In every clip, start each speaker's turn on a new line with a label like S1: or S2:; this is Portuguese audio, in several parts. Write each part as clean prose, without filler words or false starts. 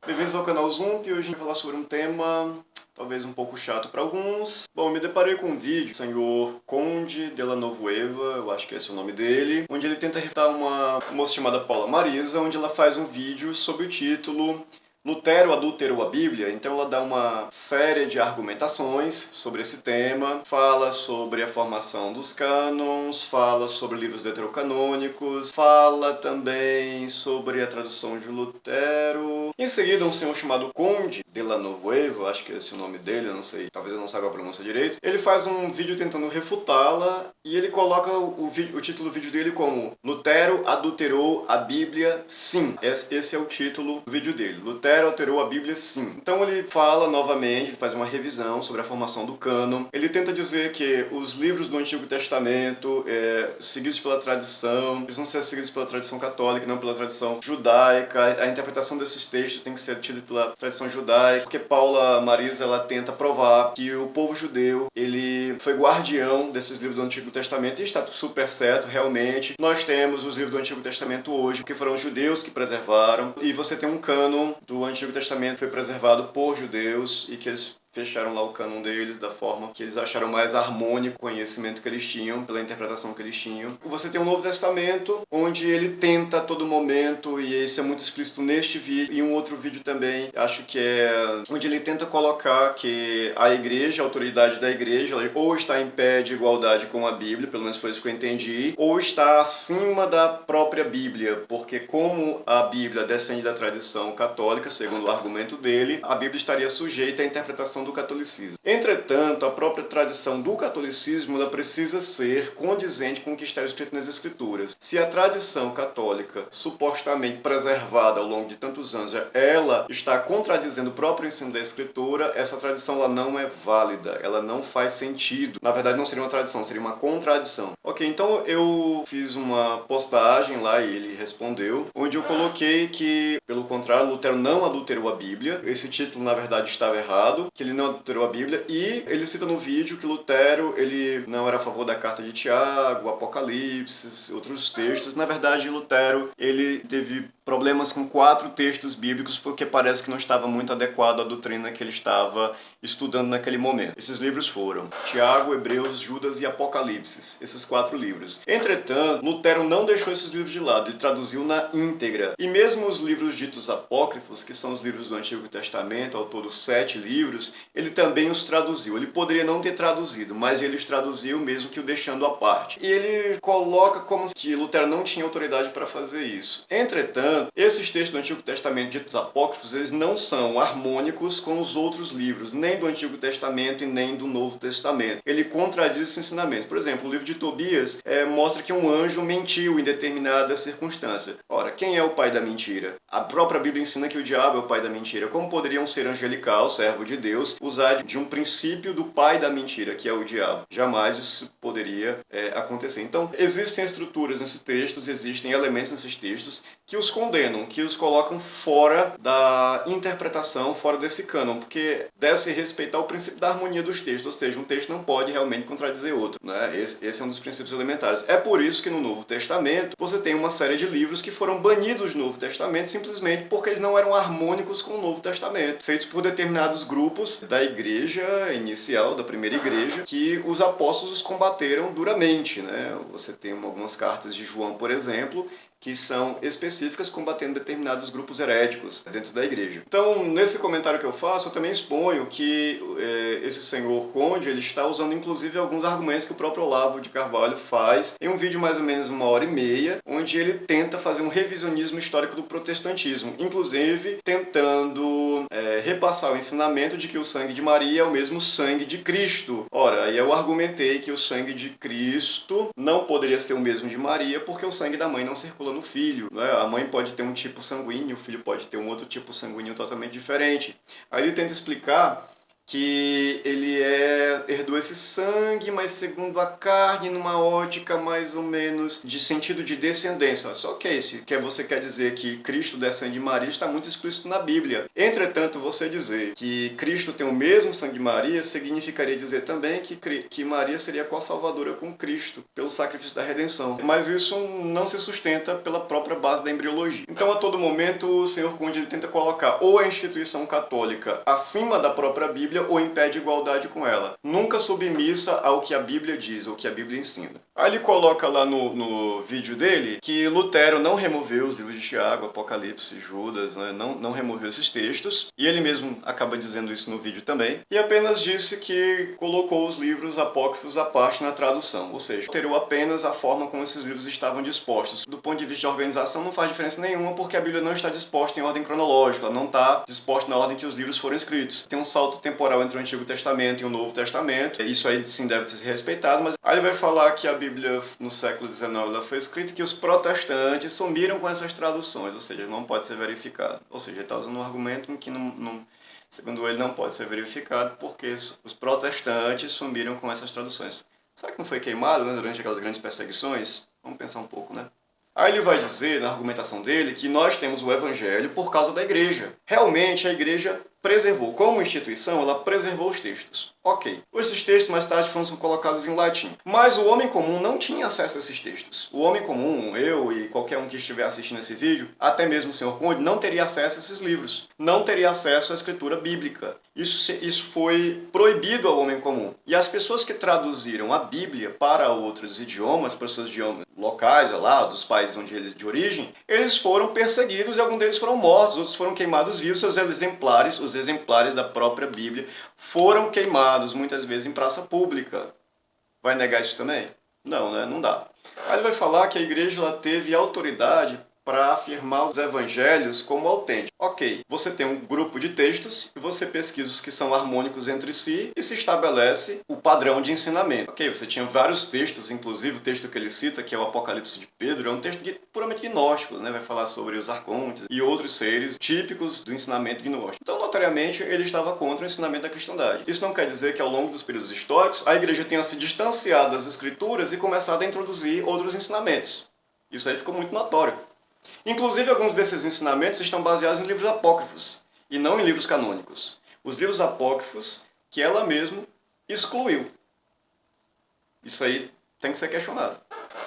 S1: Bem-vindos ao canal Zoom e hoje a gente vai falar sobre um tema talvez um pouco chato para alguns. Bom, eu me deparei com um vídeo do senhor Conde de la Novueva, eu acho que esse é o nome dele, onde ele tenta refutar uma moça chamada Paula Marisa, onde ela faz um vídeo sob o título Lutero adulterou a Bíblia. Então ela dá uma série de argumentações sobre esse tema, fala sobre a formação dos cânons, fala sobre livros deuterocanônicos, fala também sobre a tradução de Lutero. Em seguida, um senhor chamado Conde de la Novueva, acho que é esse o nome dele, eu não sei, talvez eu não saiba a pronúncia direito, ele faz um vídeo tentando refutá-la e ele coloca o título do vídeo dele como Lutero adulterou a Bíblia, sim. Esse é o título do vídeo dele. Lutero alterou a Bíblia, sim. Então ele fala novamente, ele faz uma revisão sobre a formação do cânon. Ele tenta dizer que os livros do Antigo Testamento, seguidos pela tradição, eles vão ser seguidos pela tradição católica, não pela tradição judaica. A interpretação desses textos tem que ser tida pela tradição judaica, porque Paula Marisa ela tenta provar que o povo judeu ele foi guardião desses livros do Antigo Testamento e está super certo, realmente. Nós temos os livros do Antigo Testamento hoje, que foram os judeus que preservaram, e você tem um cânon do Antigo Testamento que foi preservado por judeus e que eles fecharam lá o cânon deles da forma que eles acharam mais harmônico o conhecimento que eles tinham, pela interpretação que eles tinham. Você tem um Novo Testamento, onde ele tenta a todo momento, e isso é muito explícito neste vídeo, e um outro vídeo também, acho que é onde ele tenta colocar que a igreja, a autoridade da igreja, ela ou está em pé de igualdade com a Bíblia, pelo menos foi isso que eu entendi, ou está acima da própria Bíblia, porque como a Bíblia descende da tradição católica, segundo o argumento dele, a Bíblia estaria sujeita à interpretação do catolicismo. Entretanto, a própria tradição do catolicismo ela precisa ser condizente com o que está escrito nas Escrituras. Se a tradição católica, supostamente preservada ao longo de tantos anos, ela está contradizendo o próprio ensino da Escritura, essa tradição ela não é válida, ela não faz sentido. Na verdade, não seria uma tradição, seria uma contradição. Ok, então eu fiz uma postagem lá e ele respondeu, onde eu coloquei que, pelo contrário, Lutero não adulterou a Bíblia. Esse título, na verdade, estava errado, que ele não adulterou a Bíblia, e ele cita no vídeo que Lutero ele não era a favor da carta de Tiago, Apocalipse, outros textos. Na verdade, Lutero ele teve problemas com 4 textos bíblicos porque parece que não estava muito adequado à doutrina que ele estava estudando naquele momento. Esses livros foram Tiago, Hebreus, Judas e Apocalipse, esses 4 livros. Entretanto, Lutero não deixou esses livros de lado, ele traduziu na íntegra. E mesmo os livros ditos apócrifos, que são os livros do Antigo Testamento, ao todo 7 livros, ele também os traduziu. Ele poderia não ter traduzido, mas ele os traduziu mesmo que o deixando à parte. E ele coloca como que Lutero não tinha autoridade para fazer isso. Entretanto, esses textos do Antigo Testamento ditos apócrifos, eles não são harmônicos com os outros livros, nem do Antigo Testamento e nem do Novo Testamento. Ele contradiz esse ensinamento. Por exemplo, o livro de Tobias mostra que um anjo mentiu em determinada circunstância. Ora, quem é o pai da mentira? A própria Bíblia ensina que o diabo é o pai da mentira. Como poderia um ser angelical, servo de Deus, usar de um princípio do pai da mentira, que é o diabo? Jamais isso poderia acontecer. Então, existem estruturas nesses textos, existem elementos nesses textos que os condenam, que os colocam fora da interpretação, fora desse cânon, porque deve-se respeitar o princípio da harmonia dos textos, ou seja, um texto não pode realmente contradizer outro, né? Esse é um dos princípios elementares. É por isso que no Novo Testamento você tem uma série de livros que foram banidos do Novo Testamento simplesmente porque eles não eram harmônicos com o Novo Testamento, feitos por determinados grupos da igreja inicial, da primeira igreja, que os apóstolos combateram duramente, né? Você tem algumas cartas de João, por exemplo, que são específicas combatendo determinados grupos heréticos dentro da igreja. Então, nesse comentário que eu faço, eu também exponho que esse senhor Conde ele está usando inclusive alguns argumentos que o próprio Olavo de Carvalho faz em um vídeo mais ou menos 1h30, onde ele tenta fazer um revisionismo histórico do protestantismo, inclusive tentando repassar o ensinamento de que o sangue de Maria é o mesmo sangue de Cristo. Ora, aí eu argumentei que o sangue de Cristo não poderia ser o mesmo de Maria porque o sangue da mãe não circula no filho, né? A mãe pode ter um tipo sanguíneo, o filho pode ter um outro tipo sanguíneo totalmente diferente. Aí ele tenta explicar que ele herdou esse sangue, mas segundo a carne, numa ótica mais ou menos de sentido de descendência. Só que é isso, que você quer dizer que Cristo descende de Maria está muito explícito na Bíblia. Entretanto, você dizer que Cristo tem o mesmo sangue de Maria significaria dizer também que Maria seria co-salvadora com Cristo, pelo sacrifício da redenção. Mas isso não se sustenta pela própria base da embriologia. Então, a todo momento, o Sr. Conde ele tenta colocar ou a instituição católica acima da própria Bíblia ou impede igualdade com ela. Nunca submissa ao que a Bíblia diz ou que a Bíblia ensina. Aí ele coloca lá no vídeo dele que Lutero não removeu os livros de Tiago, Apocalipse, Judas, né? não removeu esses textos, e ele mesmo acaba dizendo isso no vídeo também, e apenas disse que colocou os livros apócrifos à parte na tradução, ou seja, alterou apenas a forma como esses livros estavam dispostos. Do ponto de vista de organização não faz diferença nenhuma, porque a Bíblia não está disposta em ordem cronológica, ela não está disposta na ordem que os livros foram escritos. Tem um salto temporal entre o Antigo Testamento e o Novo Testamento, isso aí sim deve ser respeitado, mas aí ele vai falar que a Bíblia no século XIX ela foi escrita e que os protestantes sumiram com essas traduções, ou seja, não pode ser verificado. Ou seja, ele está usando um argumento que segundo ele, não pode ser verificado porque os protestantes sumiram com essas traduções. Será que não foi queimado, né, durante aquelas grandes perseguições? Vamos pensar um pouco, né? Aí ele vai dizer, na argumentação dele, que nós temos o Evangelho por causa da igreja. Realmente, a igreja preservou, como instituição, ela preservou os textos. Ok. Esses textos mais tarde foram colocados em latim. Mas o homem comum não tinha acesso a esses textos. O homem comum, eu e qualquer um que estiver assistindo esse vídeo, até mesmo o Sr. Conde, não teria acesso a esses livros. Não teria acesso à escritura bíblica. Isso foi proibido ao homem comum. E as pessoas que traduziram a Bíblia para outros idiomas, para os seus idiomas locais, lá, dos países onde eles de origem, eles foram perseguidos e alguns deles foram mortos, outros foram queimados vivos, seus exemplares, os exemplares da própria Bíblia, foram queimados, muitas vezes em praça pública. Vai negar isso também? Não, né? Não dá. Aí ele vai falar que a igreja ela teve autoridade para afirmar os evangelhos como autênticos. Ok, você tem um grupo de textos e você pesquisa os que são harmônicos entre si e se estabelece o padrão de ensinamento. Ok, você tinha vários textos, inclusive o texto que ele cita, que é o Apocalipse de Pedro, é um texto puramente gnóstico, né? Vai falar sobre os arcontes e outros seres típicos do ensinamento gnóstico. Então, notoriamente, ele estava contra o ensinamento da cristandade. Isso não quer dizer que ao longo dos períodos históricos a igreja tenha se distanciado das escrituras e começado a introduzir outros ensinamentos. Isso aí ficou muito notório. Inclusive, alguns desses ensinamentos estão baseados em livros apócrifos, e não em livros canônicos. Os livros apócrifos que ela mesma excluiu. Isso aí tem que ser questionado.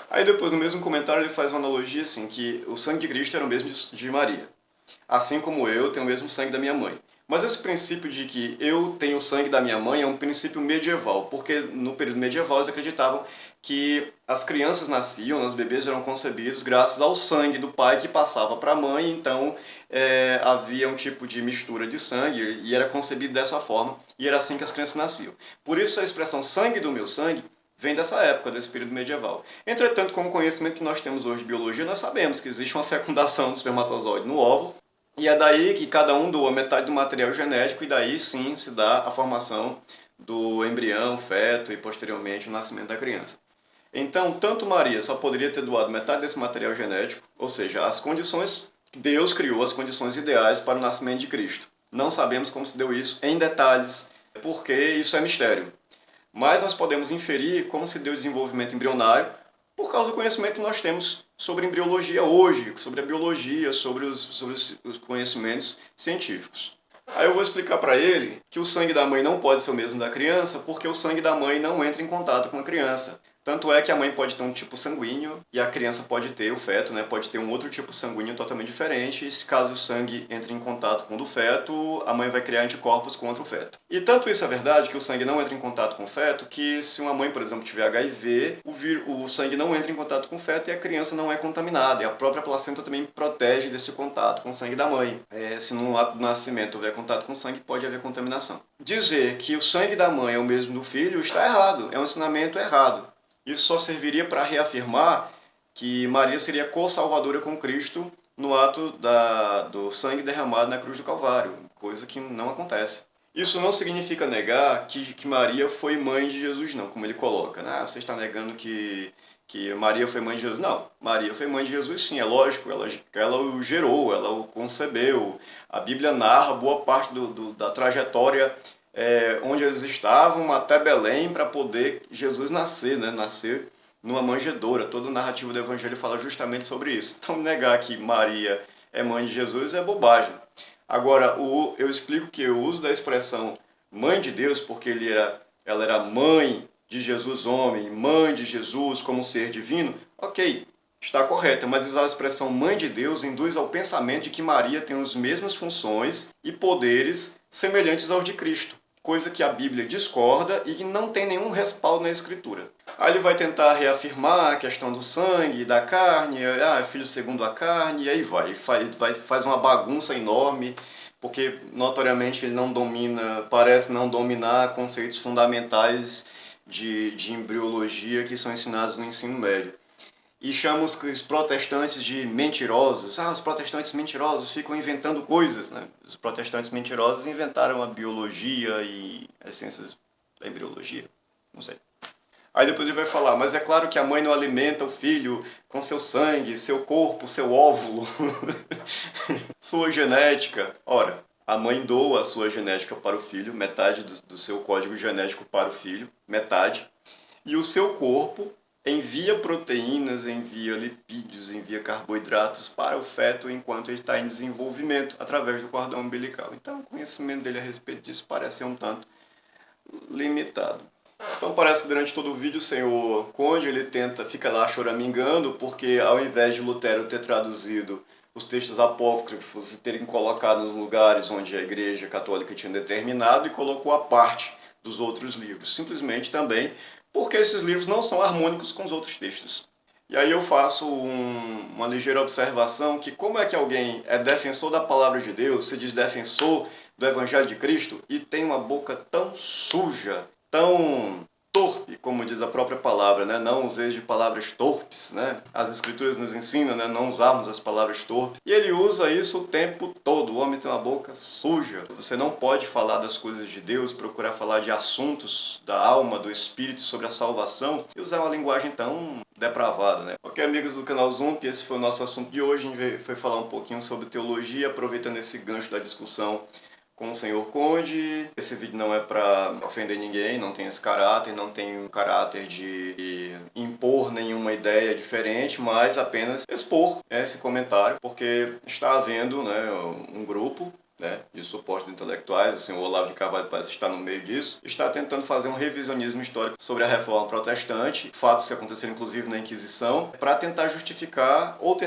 S1: Aí depois, no mesmo comentário, ele faz uma analogia assim, que o sangue de Cristo era o mesmo de Maria. Assim como eu tenho o mesmo sangue da minha mãe. Mas esse princípio de que eu tenho o sangue da minha mãe é um princípio medieval, porque no período medieval eles acreditavam que as crianças nasciam, os bebês eram concebidos graças ao sangue do pai que passava para a mãe, então havia um tipo de mistura de sangue e era concebido dessa forma, e era assim que as crianças nasciam. Por isso a expressão sangue do meu sangue vem dessa época, desse período medieval. Entretanto, com o conhecimento que nós temos hoje de biologia, nós sabemos que existe uma fecundação do espermatozoide no óvulo, e é daí que cada um doa metade do material genético e daí sim se dá a formação do embrião, feto e posteriormente o nascimento da criança. Então, tanto Maria só poderia ter doado metade desse material genético, ou seja, as condições, Deus criou as condições ideais para o nascimento de Cristo. Não sabemos como se deu isso em detalhes, porque isso é mistério. Mas nós podemos inferir como se deu o desenvolvimento embrionário por causa do conhecimento que nós temos sobre embriologia hoje, sobre a biologia, sobre os conhecimentos científicos. Aí eu vou explicar para ele que o sangue da mãe não pode ser o mesmo da criança, porque o sangue da mãe não entra em contato com a criança. Tanto é que a mãe pode ter um tipo sanguíneo e a criança pode ter, o feto, né, pode ter um outro tipo sanguíneo totalmente diferente. E se caso o sangue entre em contato com o do feto, a mãe vai criar anticorpos contra o feto. E tanto isso é verdade, que o sangue não entra em contato com o feto, que se uma mãe, por exemplo, tiver HIV, o sangue não entra em contato com o feto e a criança não é contaminada. E a própria placenta também protege desse contato com o sangue da mãe. Se no ato do nascimento houver contato com o sangue, pode haver contaminação. Dizer que o sangue da mãe é o mesmo do filho está errado, é um ensinamento errado. Isso só serviria para reafirmar que Maria seria co-salvadora com Cristo no ato do sangue derramado na cruz do Calvário, coisa que não acontece. Isso não significa negar que Maria foi mãe de Jesus, não, como ele coloca. Né? Você está negando que Maria foi mãe de Jesus. Não, Maria foi mãe de Jesus sim, é lógico, ela o gerou, ela o concebeu. A Bíblia narra boa parte da trajetória onde eles estavam até Belém para poder Jesus nascer, né? Nascer numa manjedoura. Toda a narrativa do Evangelho fala justamente sobre isso. Então negar que Maria é mãe de Jesus é bobagem. Agora, eu explico que o uso da expressão mãe de Deus, porque ela era mãe de Jesus homem, mãe de Jesus como ser divino, ok, está correta, mas usar a expressão mãe de Deus induz ao pensamento de que Maria tem as mesmas funções e poderes semelhantes aos de Cristo, coisa que a Bíblia discorda e que não tem nenhum respaldo na Escritura. Aí ele vai tentar reafirmar a questão do sangue, da carne, é filho segundo a carne, e aí faz uma bagunça enorme, porque notoriamente ele não domina, parece não dominar conceitos fundamentais de embriologia que são ensinados no ensino médio. E chama os protestantes de mentirosos. Os protestantes mentirosos ficam inventando coisas, né? Os protestantes mentirosos inventaram a biologia e as ciências da embriologia, não sei. Aí depois ele vai falar, mas é claro que a mãe não alimenta o filho com seu sangue, seu corpo, seu óvulo, sua genética. Ora, a mãe doa a sua genética para o filho, metade do seu código genético para o filho, metade, e o seu corpo envia proteínas, envia lipídios, envia carboidratos para o feto enquanto ele está em desenvolvimento através do cordão umbilical. Então o conhecimento dele a respeito disso parece ser um tanto limitado. Então parece que durante todo o vídeo o senhor Conde ele fica lá choramingando, porque ao invés de Lutero ter traduzido os textos apócrifos e terem colocado nos lugares onde a Igreja Católica tinha determinado, e colocou a parte dos outros livros, simplesmente também porque esses livros não são harmônicos com os outros textos. E aí eu faço uma ligeira observação que como é que alguém é defensor da palavra de Deus, se diz defensor do Evangelho de Cristo e tem uma boca tão suja, tão torpe, como diz a própria palavra, né? Não useis de palavras torpes, né? As Escrituras nos ensinam, né? Não usarmos as palavras torpes. E ele usa isso o tempo todo. O homem tem uma boca suja. Você não pode falar das coisas de Deus, procurar falar de assuntos da alma, do espírito, sobre a salvação e usar uma linguagem tão depravada, né? Ok, amigos do canal Zump, esse foi o nosso assunto de hoje. A gente foi falar um pouquinho sobre teologia, aproveitando esse gancho da discussão com o senhor Conde. Esse vídeo não é para ofender ninguém, não tem esse caráter, não tem um caráter de impor nenhuma ideia diferente, mas apenas expor esse comentário, porque está havendo, né, um grupo, né, de suportes intelectuais, o senhor Olavo de Carvalho parece estar no meio disso, está tentando fazer um revisionismo histórico sobre a Reforma Protestante, fatos que aconteceram inclusive na Inquisição, para tentar justificar ou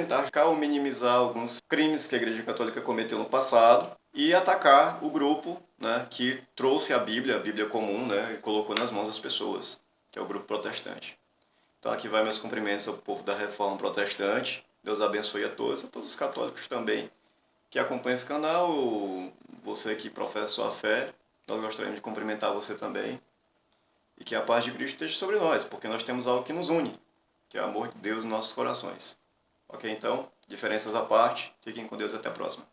S1: minimizar alguns crimes que a Igreja Católica cometeu no passado, e atacar o grupo, né, que trouxe a Bíblia comum, né, e colocou nas mãos das pessoas, que é o grupo protestante. Então aqui vai meus cumprimentos ao povo da Reforma Protestante. Deus abençoe a todos os católicos também que acompanham esse canal. Você que professa sua fé, nós gostaríamos de cumprimentar você também. E que a paz de Cristo esteja sobre nós, porque nós temos algo que nos une, que é o amor de Deus em nossos corações. Ok, então, diferenças à parte, fiquem com Deus e até a próxima.